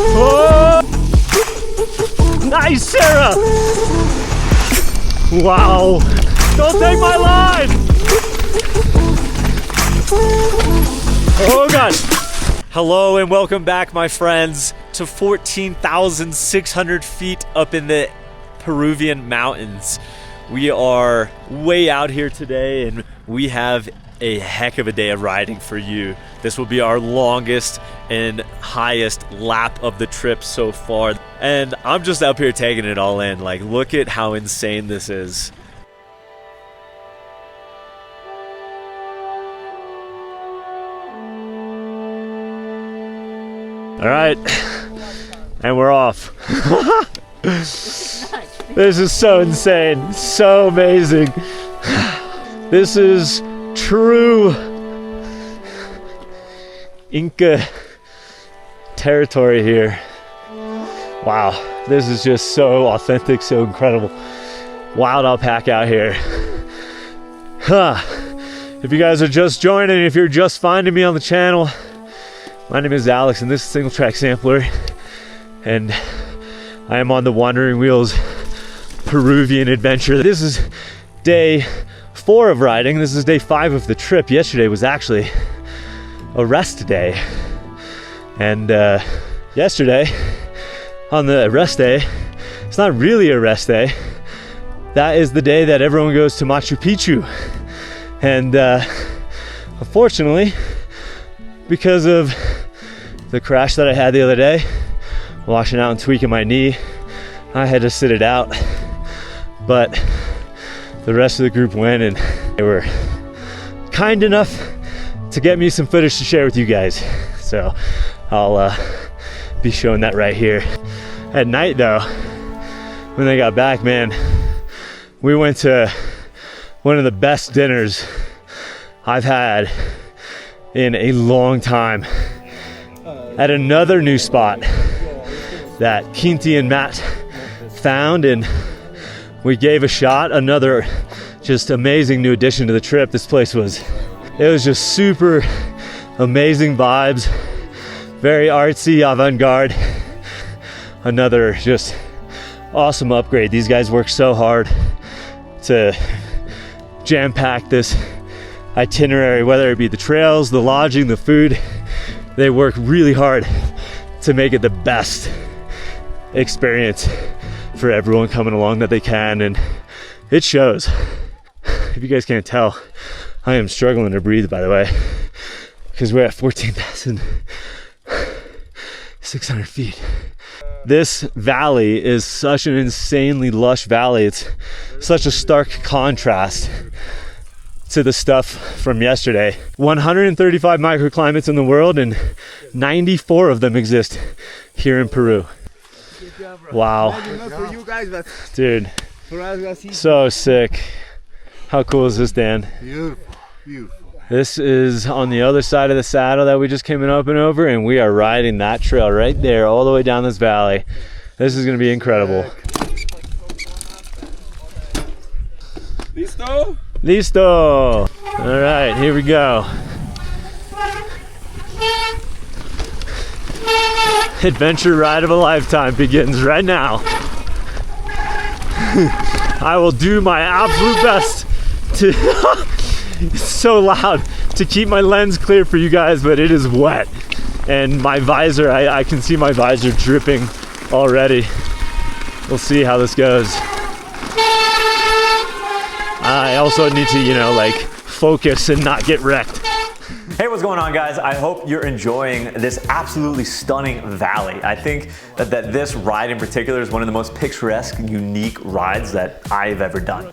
Oh! Nice, Sarah! Wow! Don't take my line! Oh God! Hello and welcome back, my friends, to 14,600 feet up in the Peruvian mountains. We are way out here today and we have a heck of a day of riding for you. This will be our longest and highest lap of the trip so far. And I'm just up here taking it all in. Like, look at how insane this is. All right, and we're off. This is so insane, so amazing. This is true Inca territory here. Wow, this is just so authentic, so incredible. Wild alpaca out here. If you guys are just joining, if you're just finding me on the channel, my name is Alex and this is Single Track Sampler, and I am on the Wandering Wheels Peruvian adventure. This is day 4 of riding. This is day 5 of the trip. Yesterday was actually a rest day. And yesterday, on the rest day, it's not really a rest day. That is the day that everyone goes to Machu Picchu. And unfortunately, because of the crash that I had the other day, washing out and tweaking my knee, I had to sit it out. But the rest of the group went and they were kind enough to get me some footage to share with you guys. So I'll be showing that right here. At night though, when they got back, man, we went to one of the best dinners I've had in a long time at another new spot that Kinti and Matt found, and we gave a shot. Another just amazing new addition to the trip. This place was just super amazing vibes, very artsy, avant-garde. Another just awesome upgrade. These guys worked so hard to jam-pack this itinerary, whether it be the trails, the lodging, the food. They work really hard to make it the best experience for everyone coming along that they can, and it shows. If you guys can't tell, I am struggling to breathe, by the way, because we're at 14,600 feet. This valley is such an insanely lush valley. It's such a stark contrast to the stuff from yesterday. 135 microclimates in the world and 94 of them exist here in Peru. Wow. Dude, so sick. How cool is this, Dan? Beautiful, beautiful. This is on the other side of the saddle that we just came up and over, and we are riding that trail right there all the way down this valley. This is gonna be incredible. Listo? Listo! All right, here we go. Adventure ride of a lifetime begins right now. I will do my absolute best to, it's so loud, to keep my lens clear for you guys, but it is wet. And my visor, I can see my visor dripping already. We'll see how this goes. I also need to, like, focus and not get wrecked. Hey, what's going on, guys? I hope you're enjoying this absolutely stunning valley. I think that this ride in particular is one of the most picturesque, unique rides that I've ever done.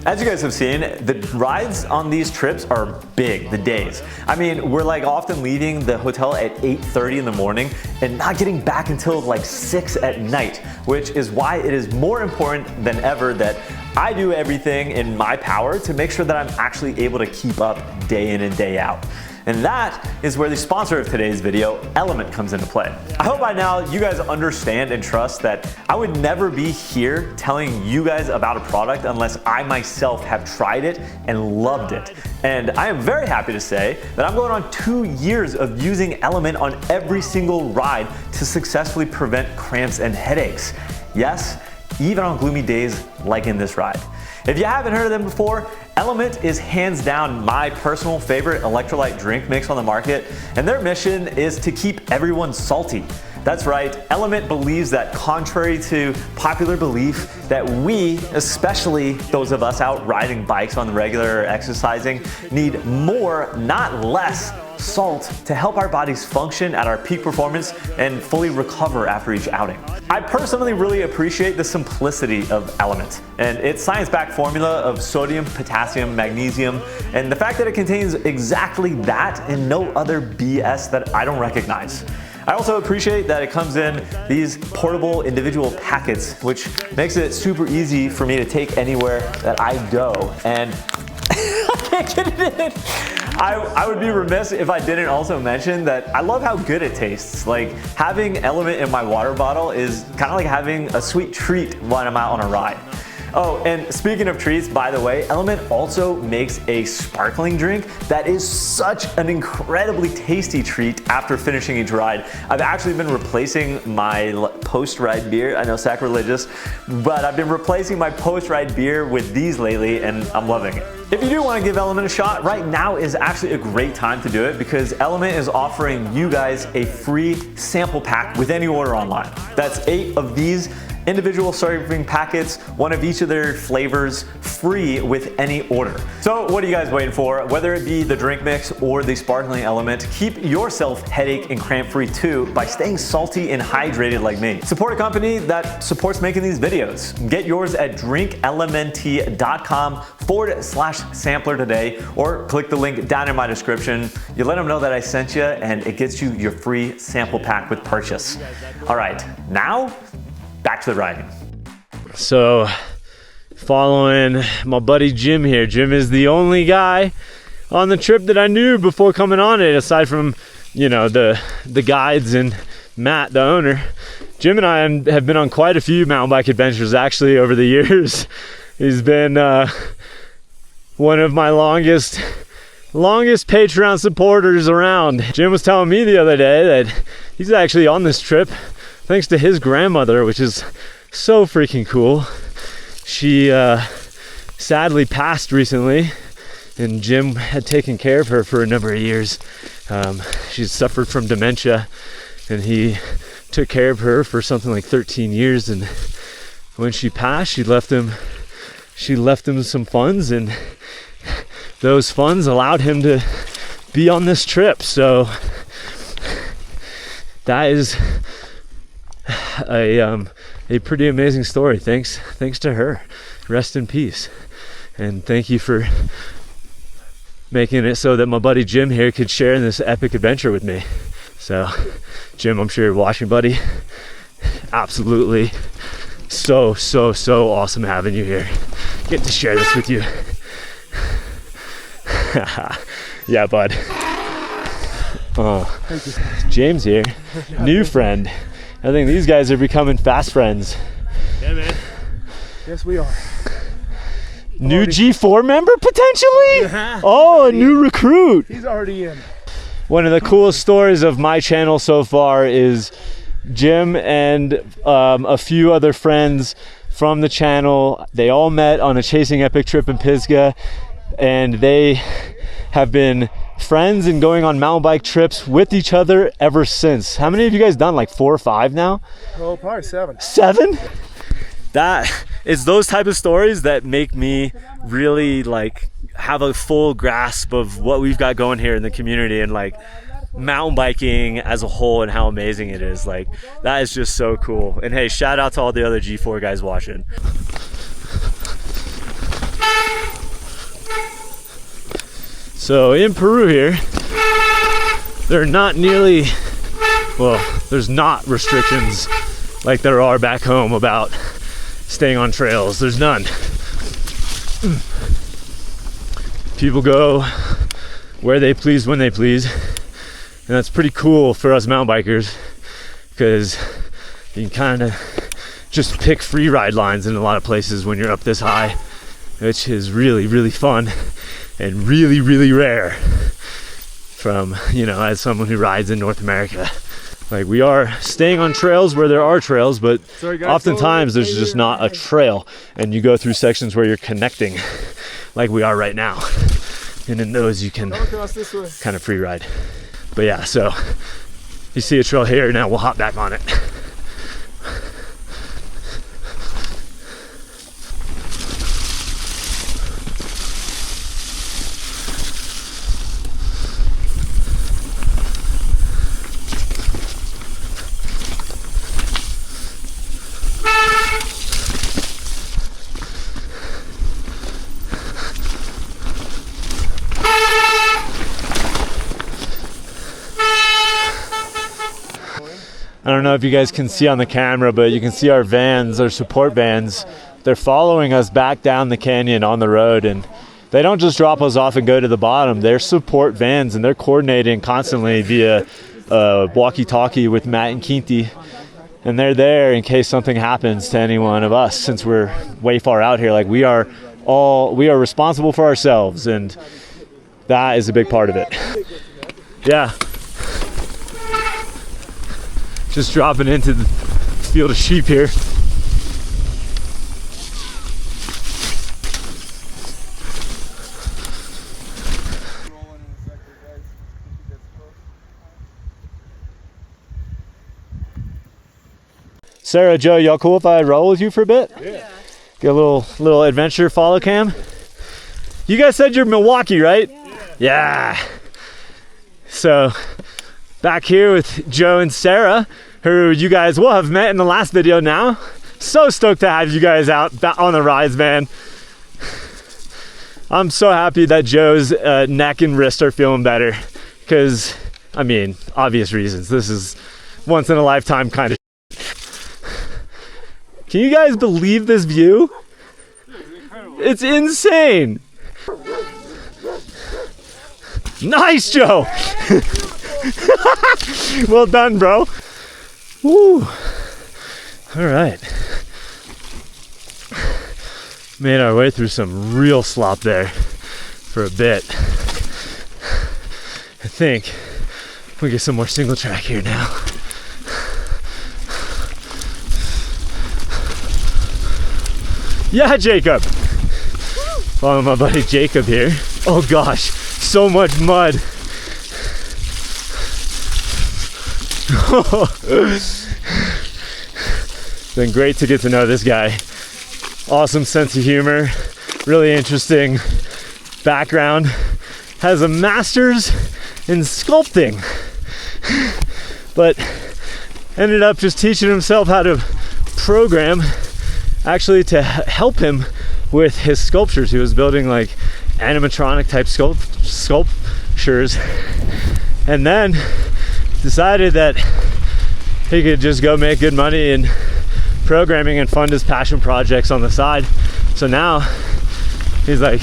As you guys have seen, the rides on these trips are big, the days. I mean, we're like often leaving the hotel at 8:30 in the morning and not getting back until like 6 at night, which is why it is more important than ever that I do everything in my power to make sure that I'm actually able to keep up day in and day out. And that is where the sponsor of today's video, Element, comes into play. I hope by now you guys understand and trust that I would never be here telling you guys about a product unless I myself have tried it and loved it. And I am very happy to say that I'm going on 2 years of using Element on every single ride to successfully prevent cramps and headaches. Yes, even on gloomy days like in this ride. If you haven't heard of them before, Element is hands down my personal favorite electrolyte drink mix on the market, and their mission is to keep everyone salty. That's right, Element believes that contrary to popular belief that we, especially those of us out riding bikes on the regular or exercising, need more, not less, salt to help our bodies function at our peak performance and fully recover after each outing. I personally really appreciate the simplicity of Element and its science-backed formula of sodium, potassium, magnesium, and the fact that it contains exactly that and no other BS that I don't recognize. I also appreciate that it comes in these portable individual packets, which makes it super easy for me to take anywhere that I go. And I can't get it in. I would be remiss if I didn't also mention that I love how good it tastes. Like, having Element in my water bottle is kind of like having a sweet treat when I'm out on a ride. Oh, and speaking of treats, by the way, Element also makes a sparkling drink that is such an incredibly tasty treat after finishing each ride. I've actually been replacing my post-ride beer. I know, sacrilegious, but I've been replacing my post-ride beer with these lately, and I'm loving it. If you do want to give Element a shot, right now is actually a great time to do it because Element is offering you guys a free sample pack with any order online. That's 8 of these individual serving packets, one of each of their flavors, free with any order. So what are you guys waiting for? Whether it be the drink mix or the sparkling Element, keep yourself headache and cramp free too by staying salty and hydrated like me. Support a company that supports making these videos. Get yours at drinkelement.com/sampler today, or click the link down in my description. You let them know that I sent you and it gets you your free sample pack with purchase. All right, now back to the riding. So, following my buddy Jim here. Jim is the only guy on the trip that I knew before coming on it, aside from, you know, the guides and Matt, the owner. Jim and I have been on quite a few mountain bike adventures actually over the years. He's been one of my longest Patreon supporters around. Jim was telling me the other day that he's actually on this trip thanks to his grandmother, which is so freaking cool. She sadly passed recently, and Jim had taken care of her for a number of years. She suffered from dementia, and he took care of her for something like 13 years. And when she passed, she left him some funds, and those funds allowed him to be on this trip. So that is a pretty amazing story. Thanks to her. Rest in peace. And thank you for making it so that my buddy Jim here could share in this epic adventure with me. So, Jim, I'm sure you're watching, buddy. Absolutely so awesome having you here. Get to share this with you. Yeah, bud. Thank you. James here, new friend. I think these guys are becoming fast friends. Yeah, man. Yes, we are. New G4 member potentially? Yeah. Oh, a new recruit. He's already in. One of the coolest stories of my channel so far is Jim and a few other friends from the channel. They all met on a Chasing Epic trip in Pisgah, and they have been friends and going on mountain bike trips with each other ever since. How many have you guys done? Like 4 or 5 now? Oh, probably 7. 7? That it's those type of stories that make me really like have a full grasp of what we've got going here in the community and like mountain biking as a whole and how amazing it is. Like, that is just so cool. And hey, shout out to all the other G4 guys watching. So in Peru here, there are not nearly, well, there's not restrictions like there are back home about staying on trails. There's none. People go where they please, when they please. And that's pretty cool for us mountain bikers, because you can kind of just pick free ride lines in a lot of places when you're up this high, which is really, really fun and really, really rare from, you know, as someone who rides in North America. Like, we are staying on trails where there are trails, but oftentimes there's just not a trail, and you go through sections where you're connecting like we are right now, and in those you can kind of free ride. But yeah, so you see a trail here, now we'll hop back on it. I don't know if you guys can see on the camera, but you can see our vans, our support vans. They're following us back down the canyon on the road, and they don't just drop us off and go to the bottom. They're support vans, and they're coordinating constantly via walkie-talkie with Matt and Quinty. And they're there in case something happens to any one of us, since we're way far out here. Like, we are responsible for ourselves, and that is a big part of it. Yeah. Just dropping into the field of sheep here. Sarah, Joe, y'all cool if I roll with you for a bit? Yeah. Get a little adventure follow cam. You guys said you're Milwaukee, right? Yeah. So back here with Joe and Sarah, who you guys will have met in the last video now. So stoked to have you guys out on the rides, man. I'm so happy that Joe's neck and wrist are feeling better, because, I mean, obvious reasons. This is once in a lifetime kind of. Can you guys believe this view? It's insane. Nice, Joe. Well done, bro. Woo. All right. Made our way through some real slop there for a bit. I think we get some more single track here now. Yeah, Jacob. Follow my buddy Jacob here. Oh gosh, so much mud. Been great to get to know this guy. Awesome sense of humor, really interesting background. Has a master's in sculpting, but ended up just teaching himself how to program, actually, to help him with his sculptures. He was building like animatronic type sculptures, and then decided that he could just go make good money in programming and fund his passion projects on the side. So now he's like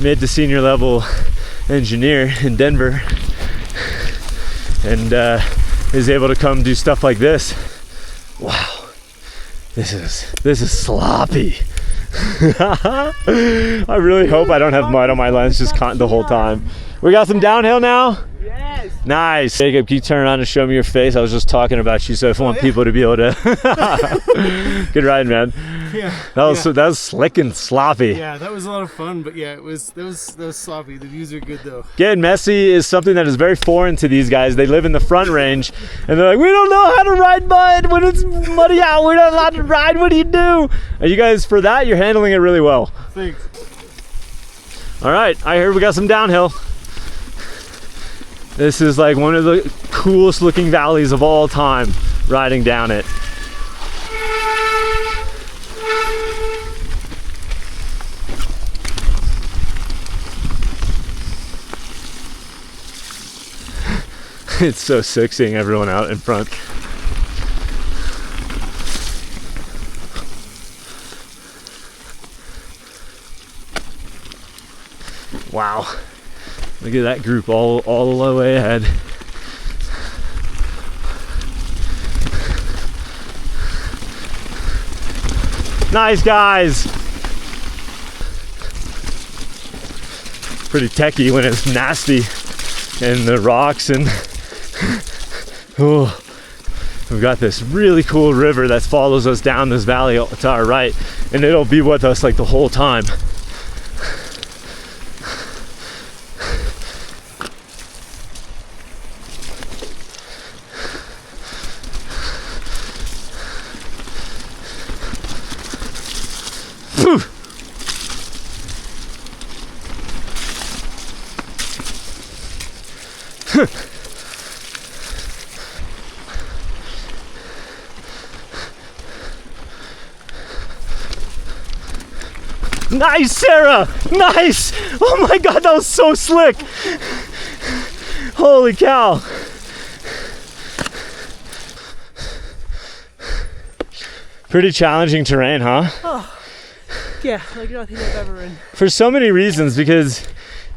mid to senior level engineer in Denver, and is able to come do stuff like this. Wow, this is sloppy. I really hope I don't have mud on my lens just the whole time. We got some downhill now? Yes. Nice. Jacob, can you turn around and show me your face? I was just talking about you, so if I want people to be able to. Good ride, man. Yeah. That was slick and sloppy. Yeah, that was a lot of fun, but yeah, that was sloppy. The views are good though. Getting messy is something that is very foreign to these guys. They live in the Front Range, and they're like, we don't know how to ride mud when it's muddy out. We're not allowed to ride. What do you do? And you guys, for that, you're handling it really well. Thanks. All right, I heard we got some downhill. This is like one of the coolest looking valleys of all time, riding down it. It's so sick seeing everyone out in front. Wow. Look at that group all the way ahead. Nice, guys. Pretty techie when it's nasty and the rocks and oh, we've got this really cool river that follows us down this valley to our right, and it'll be with us like the whole time. Nice, Sarah! Nice! Oh my god, that was so slick! Holy cow! Pretty challenging terrain, huh? Oh, yeah, like nothing I've ever ridden. For so many reasons, because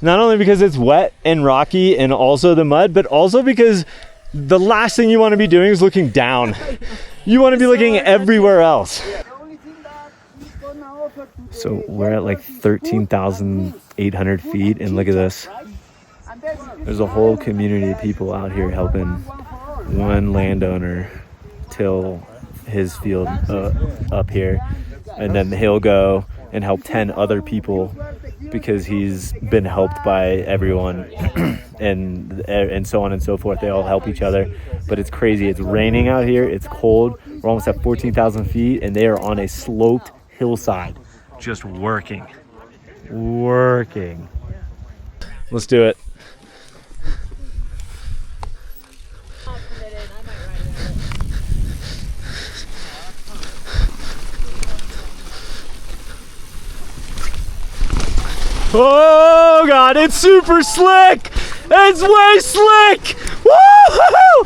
not only because it's wet and rocky and also the mud, but also because the last thing you want to be doing is looking down. You want to be looking everywhere else. So we're at like 13,800 feet, and look at this. There's a whole community of people out here helping one landowner till his field up here, and then he'll go and help 10 other people because he's been helped by everyone and so on and so forth. They all help each other, but it's crazy. It's raining out here, it's cold. We're almost at 14,000 feet, and they are on a sloped hillside just working. Let's do it. Oh god, it's super slick! It's way slick! Woo-hoo-hoo!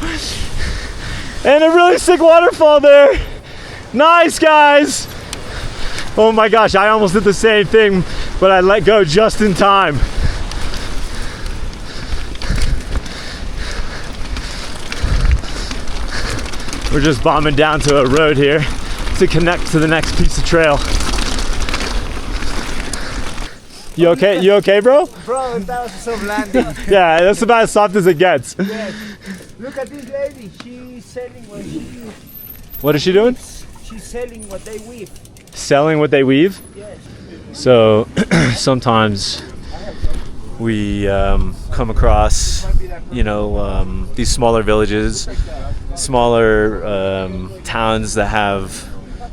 And a really sick waterfall there. Nice, guys! Oh my gosh, I almost did the same thing, but I let go just in time. We're just bombing down to a road here to connect to the next piece of trail. You okay? You okay, bro? Bro, that was a soft landing. Yeah, that's about as soft as it gets. Yes. Look at this lady. She's selling what she weaves. What is she doing? She's selling what they weave. Selling what they weave? Yes. So sometimes we come across, you know, these smaller villages, smaller towns that have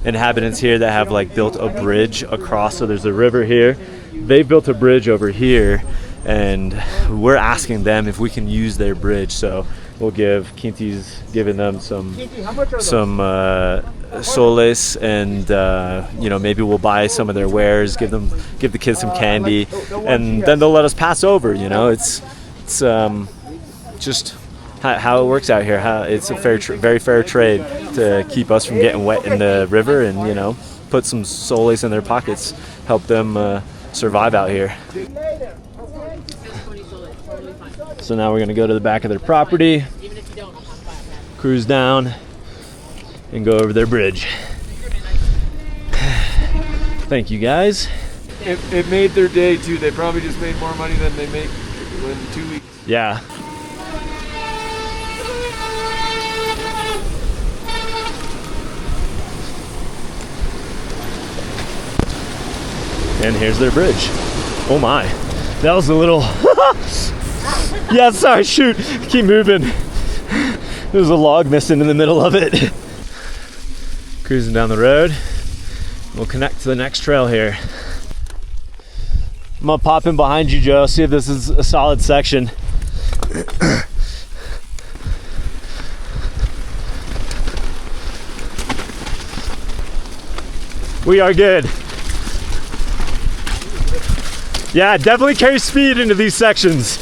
inhabitants here that have like built a bridge across. So there's a river here. They built a bridge over here, and we're asking them if we can use their bridge. So we'll give Kinti's giving them some soles, and you know, maybe we'll buy some of their wares, give the kids some candy, and then they'll let us pass over. You know, it's just how it works out here. How it's a very fair trade to keep us from getting wet in the river, and you know, put some soles in their pockets, help them survive out here. So now we're gonna go to the back of their property, cruise down, and go over their bridge. Thank you, guys. It made their day too. They probably just made more money than they make in 2 weeks. Yeah. And here's their bridge. Oh my, that was a little, yeah, sorry, shoot, keep moving. There's a log missing in the middle of it. Cruising down the road. We'll connect to the next trail here. I'm gonna pop in behind you, Joe, see if this is a solid section. We are good. Yeah, definitely carry speed into these sections.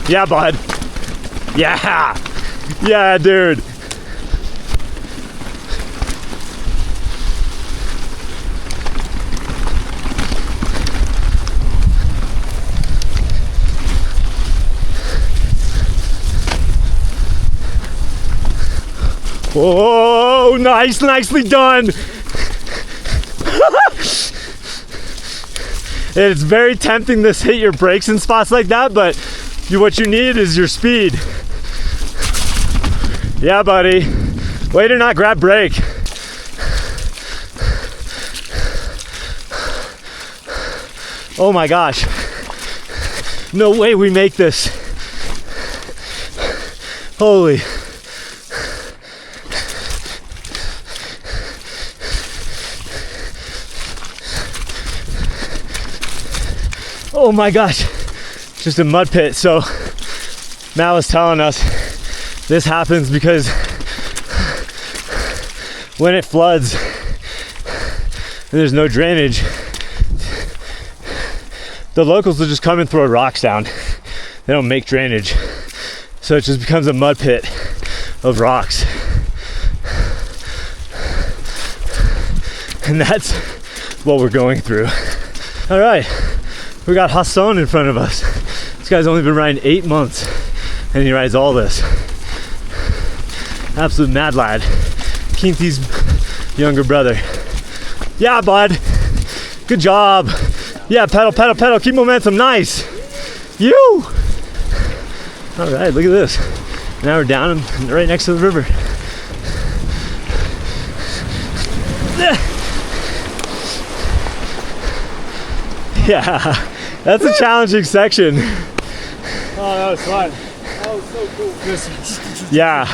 Yeah, bud. Yeah. Yeah, dude. Oh, nice, nicely done. It's very tempting to hit your brakes in spots like that, but what you need is your speed. Yeah, buddy. Way to not grab brake. Oh my gosh. No way we make this. Holy. Oh my gosh. Just a mud pit. So Matt was telling us this happens because when it floods and there's no drainage, the locals will just come and throw rocks down. They don't make drainage. So it just becomes a mud pit of rocks. And that's what we're going through. All right, we got Hassan in front of us. This guy's only been riding 8 months and he rides all this. Absolute mad lad. Kinti's younger brother. Yeah, bud. Good job. Yeah, pedal, pedal, pedal. Keep momentum. Nice. You. All right, look at this. Now we're down and right next to the river. Yeah, that's a challenging section. Oh, that was fun. That was so cool. Yeah.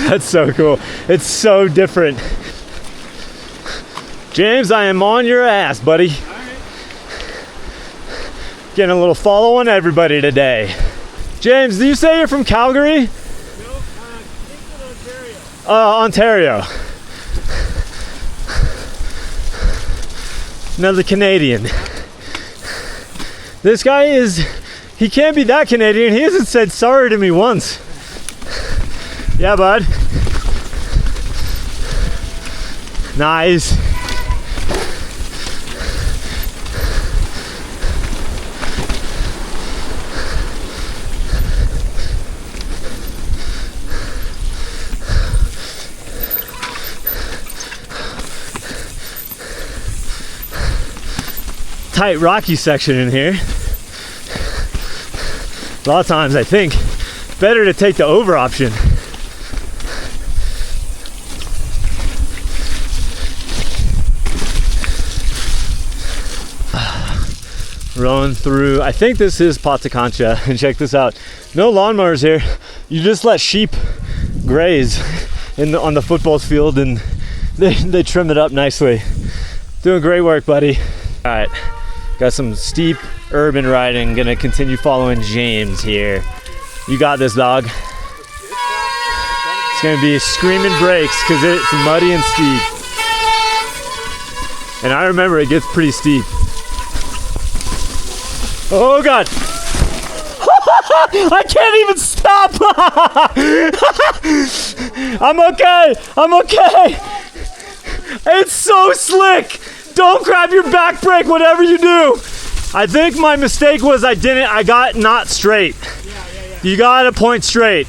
That's so cool. It's so different. James, I am on your ass, buddy. Getting a little follow on everybody today. James, do you say you're from Calgary? No, Kingston, Ontario. Ontario. Another Canadian. This guy he can't be that Canadian. He hasn't said sorry to me once. Yeah, bud. Nice. Tight rocky section in here. A lot of times I think better to take the over option. Rolling through, I think this is Patacancha, and check this out. No lawnmowers here. You just let sheep graze on the football field and they trim it up nicely. Doing great work, buddy. All right, got some steep urban riding. Gonna continue following James here. You got this, dog. It's gonna be screaming brakes because it's muddy and steep. And I remember it gets pretty steep. Oh God. I can't even stop. I'm okay. I'm okay. It's so slick. Don't grab your back brake, whatever you do. I think my mistake was I got not straight. You gotta point straight.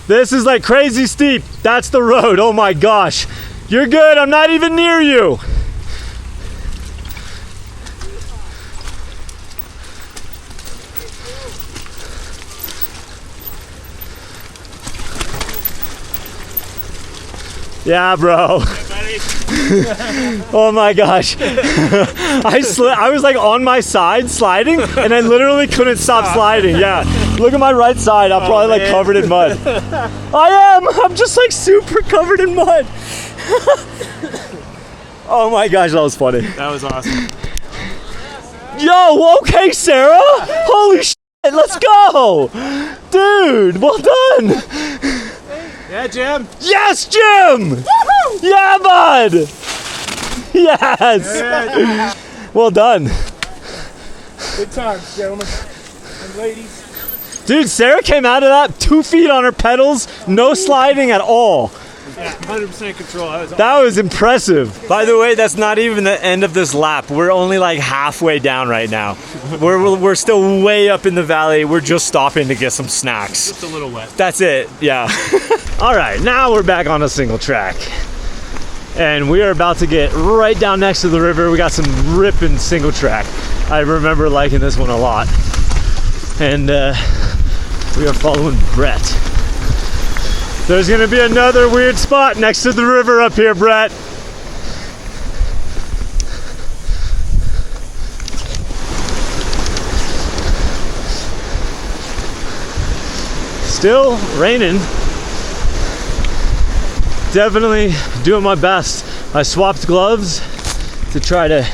This is like crazy steep. That's the road. Oh my gosh. You're good. I'm not even near you. Yeah, bro. Oh my gosh. I was like on my side sliding and I literally couldn't stop sliding. Yeah. Look at my right side. I'm probably like covered in mud. I'm just like super covered in mud. Oh my gosh, that was funny. That was awesome. Yo, okay, Sarah. Holy shit, let's go. Dude, well done. Yeah, Jim. Yes, Jim! Woo-hoo! Yeah, bud! Yes! Yeah. Well done. Good times, gentlemen and ladies. Dude, Sarah came out of that 2 feet on her pedals, no sliding at all. Yeah, 100% control. That was impressive. By the way, that's not even the end of this lap. We're only like halfway down right now. We're still way up in the valley. We're just stopping to get some snacks. Just a little wet. That's it, yeah. All right, now we're back on a single track. And we are about to get right down next to the river. We got some ripping single track. I remember liking this one a lot. And we are following Brett. There's gonna be another weird spot next to the river up here, Brett. Still raining. Definitely doing my best. I swapped gloves to try to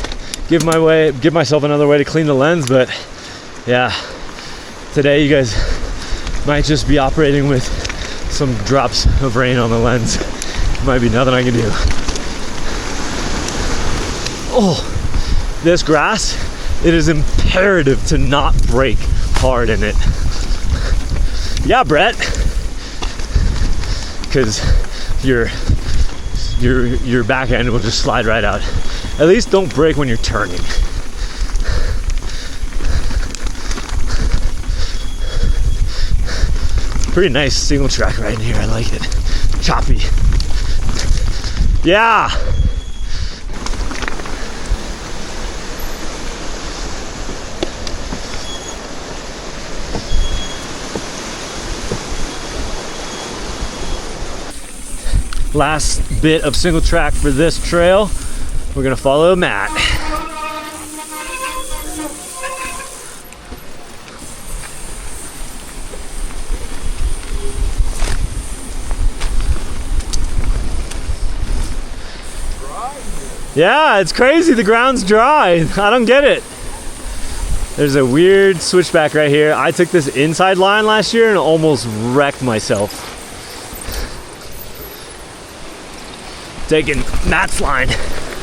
give myself another way to clean the lens, but yeah, today you guys might just be operating with some drops of rain on the lens. Might be nothing I can do. Oh, this grass, it is imperative to not brake hard in it. Yeah, Brett, because your back end will just slide right out. At least don't brake when you're turning. Pretty nice single track right in here. I like it. Choppy. Yeah. Last bit of single track for this trail. We're gonna follow Matt. Yeah, it's crazy. The ground's dry. I don't get it. There's a weird switchback right here. I took this inside line last year and almost wrecked myself. Taking Matt's line.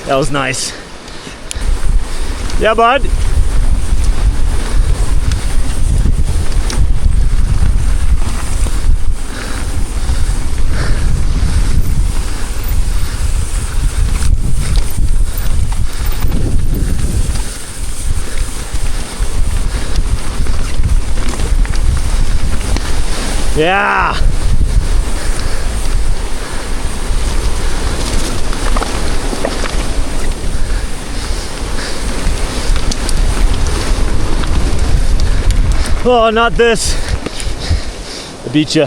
That was nice. Yeah, bud. Yeah. Oh, not this. I beat ya.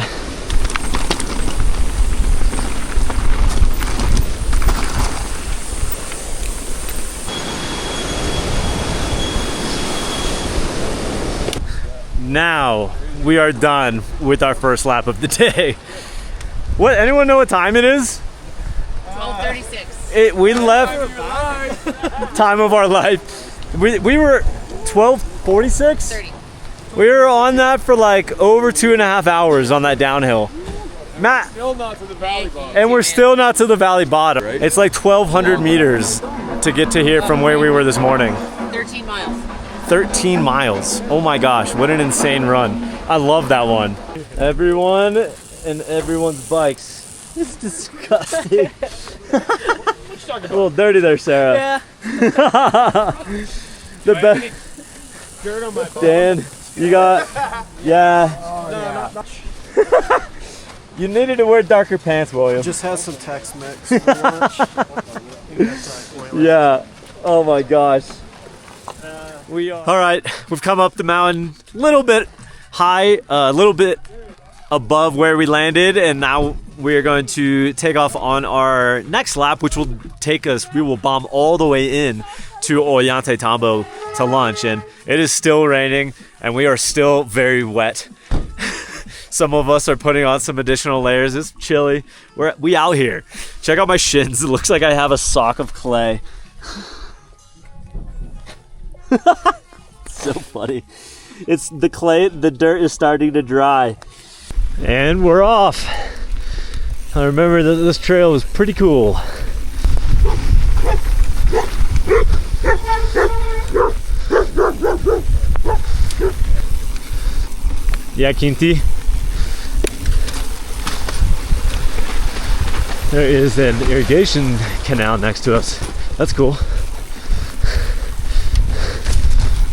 Now we are done with our first lap of the day. What? Anyone know what time it is? 12:36. We left. Time of our life. We were 12:46. 30. We were on that for like over 2.5 hours on that downhill. Matt. Still not to the valley bottom. And we're still not to the valley bottom. It's like 1,200 meters to get to here from where we were this morning. 13 miles. 13 miles. Oh my gosh, what an insane run. I love that one. Everyone and everyone's bikes. It's disgusting. A little dirty there, Sarah. Yeah. The best. Dirt on my phone. Dan, you got, yeah. You needed to wear darker pants, William. Just has some Tex-Mex for lunch. Yeah. Oh my gosh. All right, we've come up the mountain a little bit high, a little bit above where we landed, and now we're going to take off on our next lap, which will take us, we will bomb all the way in to Ollantaytambo to lunch, and it is still raining, and we are still very wet. Some of us are putting on some additional layers. It's chilly. We out here. Check out my shins. It looks like I have a sock of clay. So funny. It's the clay, the dirt is starting to dry. And we're off. I remember that this trail was pretty cool. Yeah, Quinti. There is an irrigation canal next to us. That's cool.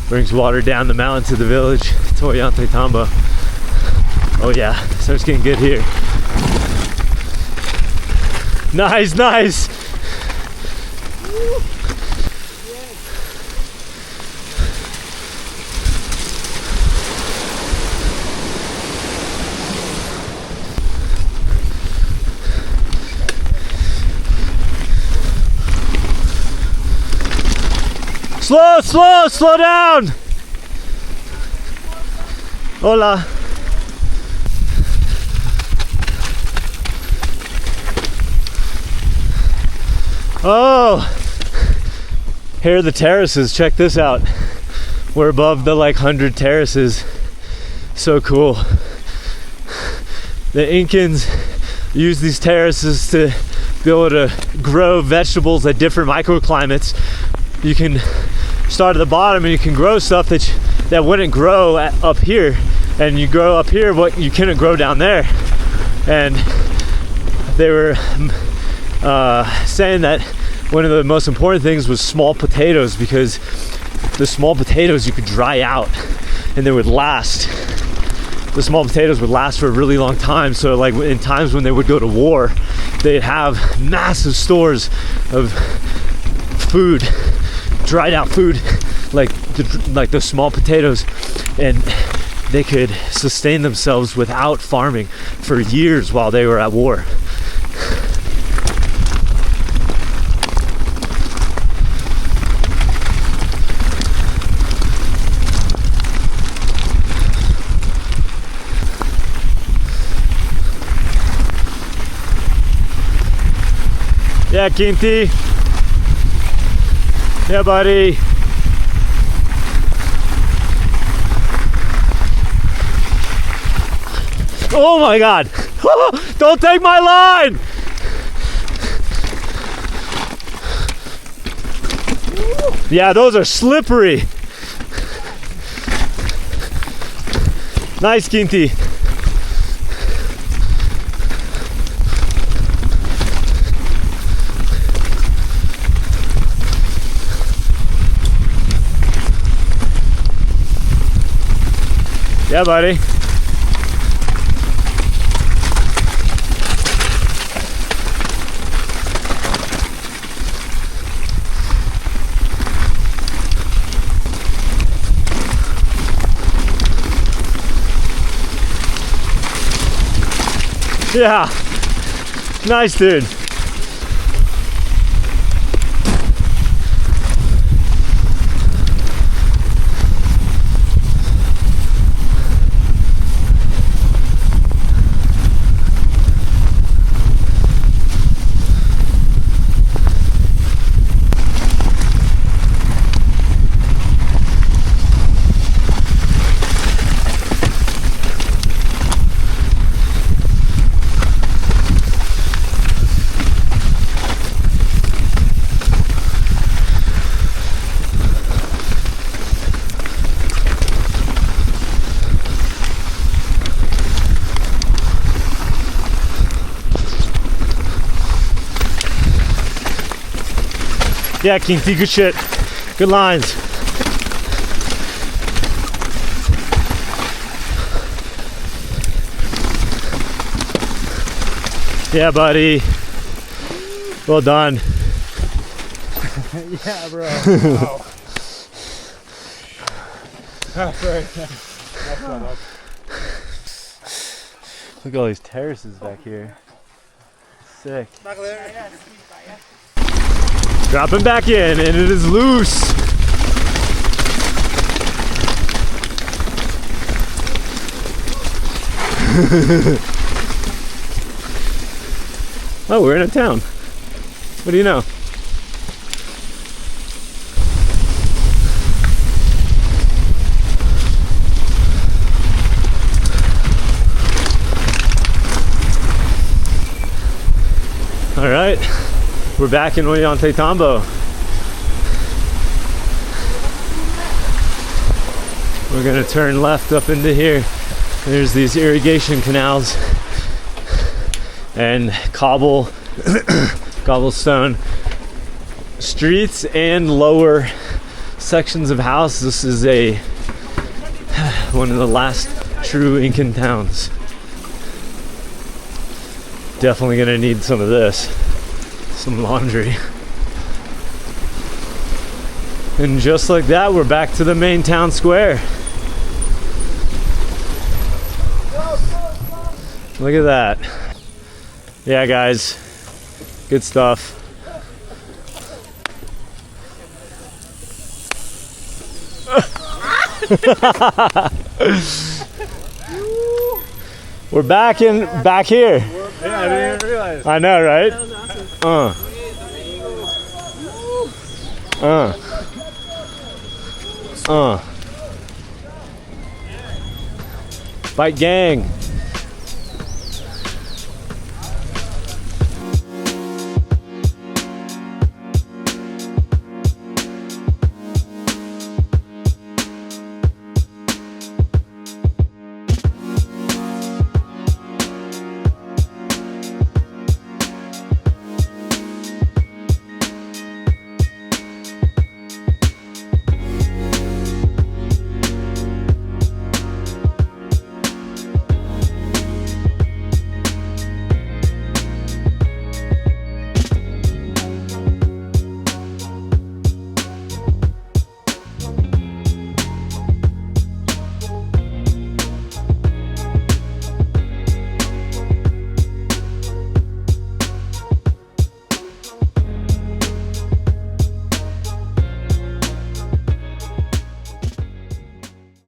Brings water down the mountain to the village, to Ollantaytambo. Oh yeah, starts getting good here. Nice, nice. Slow, slow, slow down. Hola. Oh, here are the terraces. Check this out. We're above the like 100 terraces. So cool. The Incans use these terraces to be able to grow vegetables at different microclimates. You can start at the bottom and you can grow stuff that wouldn't grow up here, and you grow up here what you couldn't grow down there. And they were saying that one of the most important things was small potatoes, because the small potatoes you could dry out and they would last. The small potatoes would last for a really long time. So like in times when they would go to war, they'd have massive stores of food, dried out food, like the small potatoes, and they could sustain themselves without farming for years while they were at war. Yeah, Quinty. Yeah, buddy. Oh my God. Don't take my line. Yeah, those are slippery. Nice, Quinty. Yeah, buddy. Yeah. Nice, dude. Yeah, Quinty, good shit. Good lines. Yeah, buddy. Well done. Yeah, bro. Wow. That's right. That's not up. Look at all these terraces back here. Sick. Dropping back in, and it is loose. Oh, we're in a town. What do you know? All right. We're back in Ollantaytambo. We're gonna turn left up into here. There's these irrigation canals and cobblestone streets and lower sections of houses. This is one of the last true Incan towns. Definitely gonna need some of this. some laundry. And just like that, we're back to the main town square. Look at that. Yeah, guys, good stuff. We're back here. Yeah, I didn't even realize. I know, right? Fight gang.